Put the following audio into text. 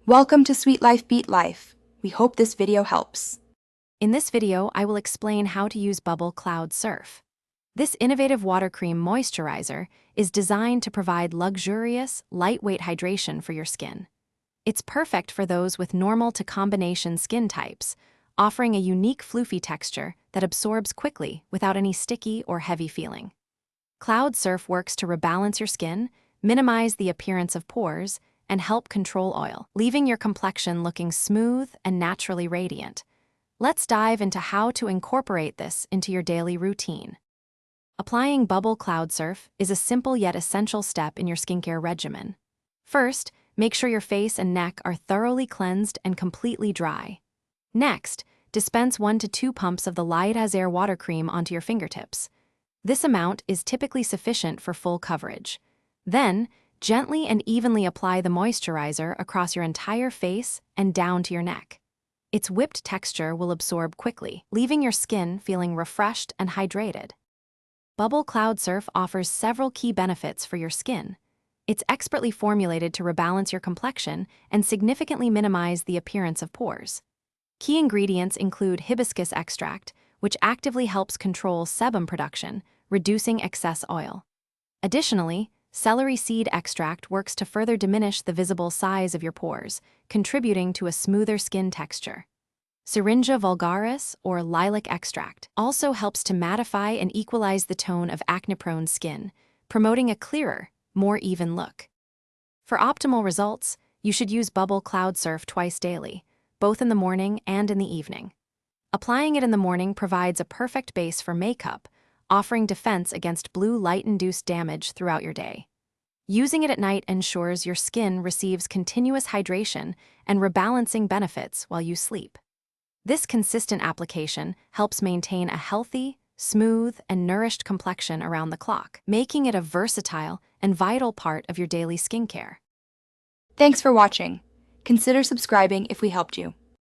Welcome to Sweet Life Beat Life. We hope this video helps. In this video, I will explain how to use Bubble Cloud Surf. This innovative water cream moisturizer is designed to provide luxurious, lightweight hydration for your skin. It's perfect for those with normal to combination skin types, offering a unique floofy texture that absorbs quickly without any sticky or heavy feeling. Cloud Surf works to rebalance your skin, minimize the appearance of pores, and help control oil, leaving your complexion looking smooth and naturally radiant. Let's dive into how to incorporate this into your daily routine. Applying Bubble Cloud Surf is a simple yet essential step in your skincare regimen. First, make sure your face and neck are thoroughly cleansed and completely dry. Next, dispense 1 to 2 pumps of the Light as Air water cream onto your fingertips. This amount is typically sufficient for full coverage. Then, gently and evenly apply the moisturizer across your entire face and down to your neck. Its whipped texture will absorb quickly, leaving your skin feeling refreshed and hydrated. Bubble Cloud Surf offers several key benefits for your skin. It's expertly formulated to rebalance your complexion and significantly minimize the appearance of pores. Key ingredients include hibiscus extract, which actively helps control sebum production, reducing excess oil. Additionally, celery seed extract works to further diminish the visible size of your pores, contributing to a smoother skin texture. Syringa vulgaris, or lilac extract, also helps to mattify and equalize the tone of acne-prone skin, promoting a clearer, more even look. For optimal results, you should use Bubble Cloud Surf twice daily, both in the morning and in the evening. Applying it in the morning provides a perfect base for makeup, offering defense against blue light-induced damage throughout your day. Using it at night ensures your skin receives continuous hydration and rebalancing benefits while you sleep. This consistent application helps maintain a healthy, smooth, and nourished complexion around the clock, making it a versatile and vital part of your daily skincare. Thanks for watching. Consider subscribing if we helped you.